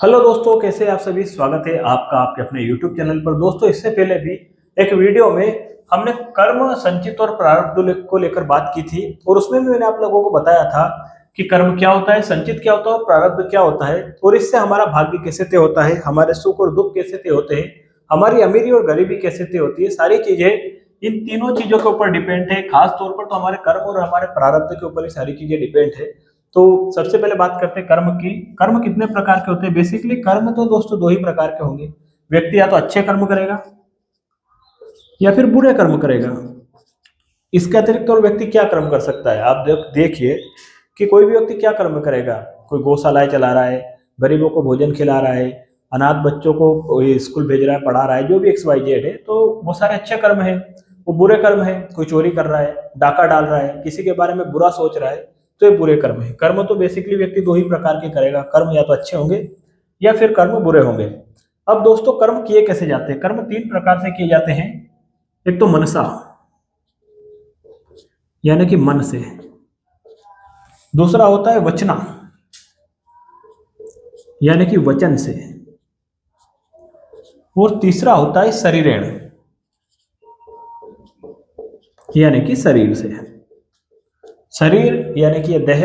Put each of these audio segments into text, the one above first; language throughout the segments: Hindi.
हेलो दोस्तों, कैसे आप सभी। स्वागत है आपका आपके अपने YouTube चैनल पर। दोस्तों, इससे पहले भी एक वीडियो में हमने कर्म, संचित और प्रारब्ध को लेकर बात की थी और उसमें भी मैंने आप लोगों को बताया था कि कर्म क्या होता है, संचित क्या होता है और प्रारब्ध क्या होता है और इससे हमारा भाग्य कैसे तय होता है, हमारे सुख और दुख कैसे तय होते हैं, हमारी अमीरी और गरीबी कैसे तय होती है। सारी चीजें इन तीनों चीजों के ऊपर डिपेंड है। खास तौर पर तो हमारे कर्म और हमारे प्रारब्ध के ऊपर ही सारी चीजें डिपेंड है। तो सबसे पहले बात करते हैं कर्म की। कर्म कितने प्रकार के होते हैं? बेसिकली कर्म तो दोस्तों दो ही प्रकार के होंगे। व्यक्ति या तो अच्छे कर्म करेगा या फिर बुरे कर्म करेगा। इसके अतिरिक्त और व्यक्ति क्या कर्म कर सकता है? आप देखिए कि कोई भी व्यक्ति क्या कर्म करेगा। कोई गौशालाएं चला रहा है, गरीबों को भोजन खिला रहा है, अनाथ बच्चों को स्कूल भेज रहा है, पढ़ा रहा है, जो भी XYZ है, तो वो सारे अच्छे कर्म है। वो बुरे कर्म है, कोई चोरी कर रहा है, डाका डाल रहा है, किसी के बारे में बुरा सोच रहा है, तो ये बुरे कर्म है। कर्म तो बेसिकली व्यक्ति दो ही प्रकार के करेगा। कर्म या तो अच्छे होंगे या फिर कर्म बुरे होंगे। अब दोस्तों, कर्म किए कैसे जाते हैं? कर्म तीन प्रकार से किए जाते हैं। एक तो मनसा, यानी कि मन से। दूसरा होता है वचना, यानी कि वचन से। और तीसरा होता है शरीरेण, यानी कि शरीर से। शरीर यानी कि यह देह,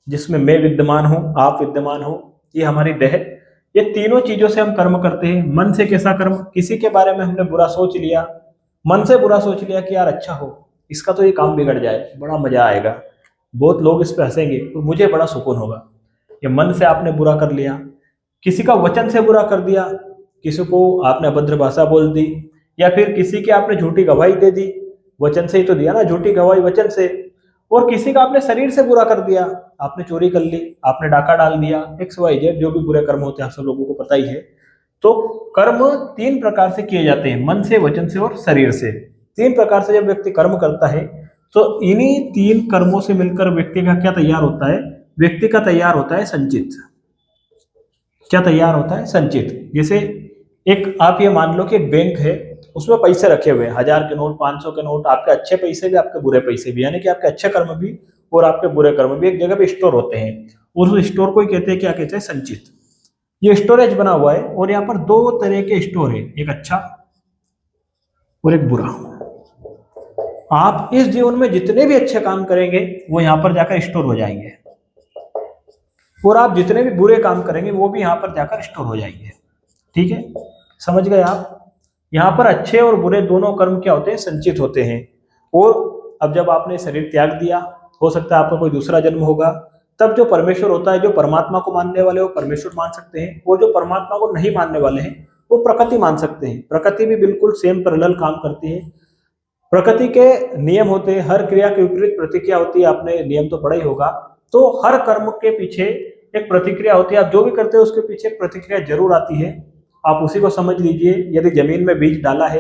जिसमें मैं विद्यमान हूं, आप विद्यमान हो, ये हमारी देह। ये तीनों चीजों से हम कर्म करते हैं। मन से कैसा कर्म? किसी के बारे में हमने बुरा सोच लिया, मन से बुरा सोच लिया कि यार अच्छा हो, इसका तो ये काम बिगड़ जाए, बड़ा मजा आएगा, बहुत लोग इस पे हंसेंगे और मुझे बड़ा सुकून होगा। ये मन से आपने बुरा कर लिया। किसी का वचन से बुरा कर दिया, किसी को आपने अभद्र भाषा बोल दी, या फिर किसी की आपने झूठी गवाही दे दी। वचन से ही तो दिया ना, झूठी गवाही वचन से। और किसी का आपने शरीर से बुरा कर दिया, आपने चोरी कर ली, आपने डाका डाल दिया, XYZ जो भी बुरे कर्म होते हैं आप सब लोगों को पता ही है। तो कर्म तीन प्रकार से किए जाते हैं, मन से, वचन से और शरीर से। तीन प्रकार से जब व्यक्ति कर्म करता है तो इन्हीं तीन कर्मों से मिलकर व्यक्ति का क्या तैयार होता है? व्यक्ति का तैयार होता है संचित। क्या तैयार होता है? संचित। जैसे एक आप ये मान लो कि एक बैंक है, उसमें पैसे रखे हुए हैं, 1000 के नोट, 500 के नोट, आपके अच्छे पैसे भी, आपके बुरे पैसे भी, यानी कि आपके अच्छे कर्म भी और आपके बुरे कर्म भी एक जगह पे स्टोर होते हैं। और उस स्टोर को ही कहते हैं, क्या कहते हैं? संचित। ये स्टोरेज बना हुआ है और यहाँ पर दो तरह के स्टोर है, एक अच्छा और एक बुरा। आप इस जीवन में जितने भी अच्छे काम करेंगे वो यहाँ पर जाकर स्टोर हो जाएंगे, और आप जितने भी बुरे काम करेंगे वो भी यहाँ पर जाकर स्टोर हो जाएंगे। ठीक है, समझ गए आप? यहाँ पर अच्छे और बुरे दोनों कर्म क्या होते हैं? संचित होते हैं। और अब जब आपने शरीर त्याग दिया, हो सकता है आपका कोई दूसरा जन्म होगा, तब जो परमेश्वर होता है, जो परमात्मा को मानने वाले वो परमेश्वर मान सकते हैं, और जो परमात्मा को नहीं मानने वाले हैं वो प्रकृति मान सकते हैं। प्रकृति भी बिल्कुल सेम पैरेलल काम करती है। प्रकृति के नियम होते हैं, हर क्रिया के विपरीत प्रतिक्रिया होती है, आपने नियम तो पढ़ा ही होगा। तो हर कर्म के पीछे एक प्रतिक्रिया होती है। आप जो भी करते हो उसके पीछे एक प्रतिक्रिया जरूर आती है। आप उसी को समझ लीजिए। यदि जमीन में बीज डाला है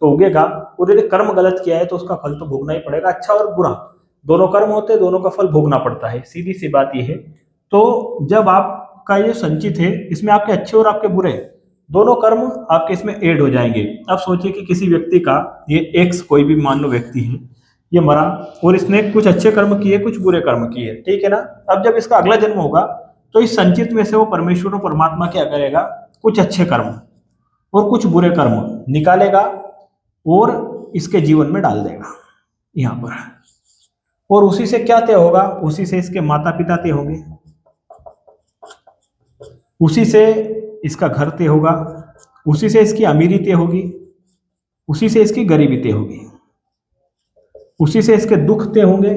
तो उगेगा, और यदि कर्म गलत किया है तो उसका फल तो भोगना ही पड़ेगा। अच्छा और बुरा दोनों कर्म होते हैं, दोनों का फल भोगना पड़ता है, सीधी सी बात यह है। तो जब आपका ये संचित है, इसमें आपके अच्छे और आपके बुरे दोनों कर्म आपके इसमें ऐड हो जाएंगे। अब सोचिए कि किसी व्यक्ति का, ये एक्स कोई भी मान लो व्यक्ति है, ये मरा और इसने कुछ अच्छे कर्म किए, कुछ बुरे कर्म किए, ठीक है ना। अब जब इसका अगला जन्म होगा तो इस संचित में से वो परमेश्वर और परमात्मा क्या करेगा? कुछ अच्छे कर्म और कुछ बुरे कर्म निकालेगा और इसके जीवन में डाल देगा यहाँ पर। और उसी से क्या तय होगा? उसी से इसके माता पिता तय होंगे, उसी से इसका घर तय होगा, उसी से इसकी अमीरी तय होगी, उसी से इसकी गरीबी तय होगी, उसी से इसके दुख तय होंगे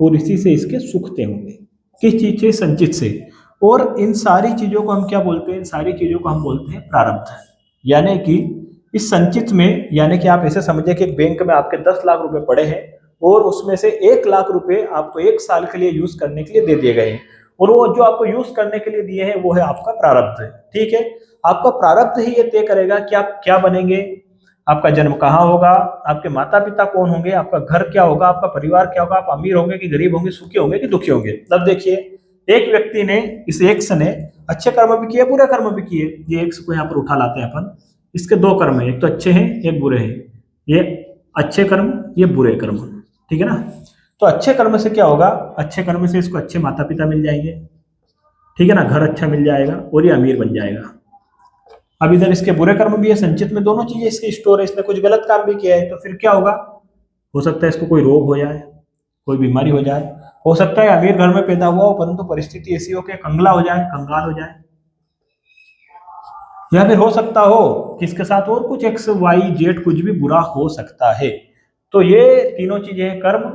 और इसी से इसके सुख तय होंगे। किस चीज से? संचित से। और इन सारी चीजों को हम क्या बोलते हैं? इन सारी चीजों को हम बोलते हैं प्रारब्ध। यानी कि इस संचित में, यानी कि आप ऐसे समझिए कि एक बैंक में आपके 10 लाख रुपए पड़े हैं और उसमें से 1 लाख रुपए आपको 1 साल के लिए यूज करने के लिए दे दिए गए हैं, और वो जो आपको यूज करने के लिए दिए हैं वो है आपका प्रारब्ध। ठीक है, आपका प्रारब्ध ही ये तय करेगा कि आप क्या बनेंगे, आपका जन्म कहाँ होगा, आपके माता पिता कौन होंगे, आपका घर क्या होगा, आपका परिवार क्या होगा, आप अमीर होंगे कि गरीब होंगे, सुखी होंगे कि दुखी होंगे। तब देखिए, एक व्यक्ति ने, इस एक्स ने अच्छे कर्म भी किए, बुरे कर्म भी किए। ये एक्स को यहाँ पर उठा लाते हैं अपन। इसके दो कर्म है, एक तो अच्छे हैं, एक बुरे हैं। ये अच्छे कर्म, ये बुरे कर्म, ठीक है ना। तो अच्छे कर्म से क्या होगा? अच्छे कर्म से इसको अच्छे माता पिता मिल जाएंगे, ठीक है ना, घर अच्छा मिल जाएगा और ये अमीर बन जाएगा। अब इधर इसके बुरे कर्म भी है, संचित में दोनों चीजें इसके स्टोर है, इसने कुछ गलत काम भी किया है, तो फिर क्या होगा, हो सकता है इसको कोई रोग हो जाए, कोई बीमारी हो जाए, हो सकता है अमीर घर में पैदा हुआ हो परंतु परिस्थिति ऐसी हो कि कंगला हो जाए, कंगाल हो जाए, या फिर हो सकता हो कि इसके साथ और कुछ एक्स वाई जेड कुछ भी बुरा हो सकता है। तो ये तीनों चीजें हैं, कर्म,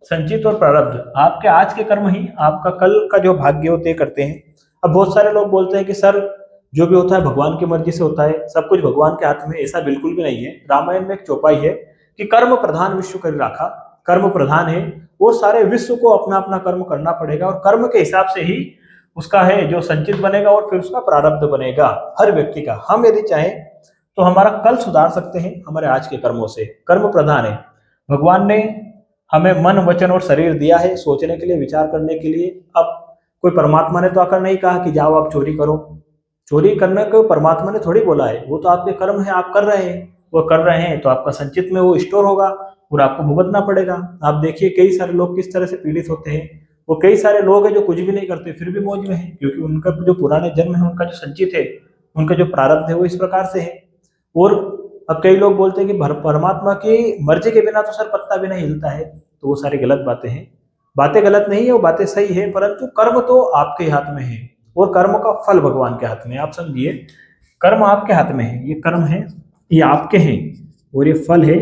संचित और प्रारब्ध। आपके आज के कर्म ही आपका कल का जो भाग्य होते करते हैं। अब बहुत सारे लोग बोलते हैं कि सर जो भी होता है भगवान की मर्जी से होता है, सब कुछ भगवान के हाथ में। ऐसा बिल्कुल भी नहीं है। रामायण में एक चौपाई है कि कर्म प्रधान विश्व कर राखा, कर्म प्रधान है और सारे विश्व को अपना अपना कर्म करना पड़ेगा और कर्म के हिसाब से ही उसका है जो संचित बनेगा और फिर उसका प्रारब्ध बनेगा हर व्यक्ति का। हम यदि चाहें तो हमारा कल सुधार सकते हैं हमारे आज के कर्मों से। कर्म प्रधान है। भगवान ने हमें मन वचन और शरीर दिया है सोचने के लिए, विचार करने के लिए। अब कोई परमात्मा ने तो आकर नहीं कहा कि जाओ आप चोरी करो, चोरी करने को परमात्मा ने थोड़ी बोला है, वो तो आपके कर्म है, आप कर रहे हैं, वो कर रहे हैं तो आपका संचित में वो स्टोर होगा और आपको भुगतना पड़ेगा। आप देखिए कई सारे लोग किस तरह से पीड़ित होते हैं। वो कई सारे लोग हैं जो कुछ भी नहीं करते फिर भी मौज में है, क्योंकि उनका जो पुराने जन्म है, उनका जो संचित है, उनका जो प्रारब्ध है वो इस प्रकार से है। और अब कई लोग बोलते हैं कि परमात्मा की मर्जी के बिना तो सर पत्ता भी नहीं हिलता है, तो वो सारी गलत बातें हैं। बातें गलत नहीं है, वो बातें सही है, परंतु कर्म तो आपके हाथ में है और कर्म का फल भगवान के हाथ में है। आप समझिए, कर्म आपके हाथ में है, ये कर्म है ये आपके हैं और ये फल है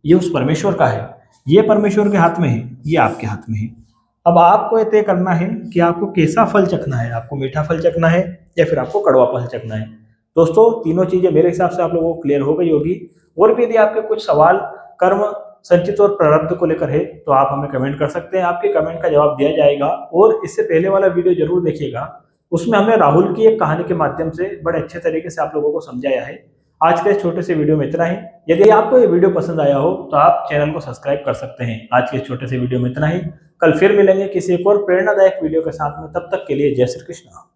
ये उस परमेश्वर का है। ये परमेश्वर के हाथ में है, ये आपके हाथ में है। अब आपको ये तय करना है कि आपको कैसा फल चखना है, आपको मीठा फल चखना है या फिर आपको कड़वा फल चखना है। दोस्तों तीनों चीजें मेरे हिसाब से आप लोगों को क्लियर हो गई होगी। और भी यदि आपके कुछ सवाल कर्म, संचित और प्रारब्ध को लेकर है तो आप हमें कमेंट कर सकते हैं, आपके कमेंट का जवाब दिया जाएगा। और इससे पहले वाला वीडियो जरूर देखिएगा, उसमें हमने राहुल की एक कहानी के माध्यम से बड़े अच्छे तरीके से आप लोगों को समझाया है। आज के इस छोटे से वीडियो में इतना ही। यदि आपको ये वीडियो पसंद आया हो तो आप चैनल को सब्सक्राइब कर सकते हैं। आज के इस छोटे से वीडियो में इतना ही। कल फिर मिलेंगे किसी एक और प्रेरणादायक वीडियो के साथ में, तब तक के लिए जय श्री कृष्ण।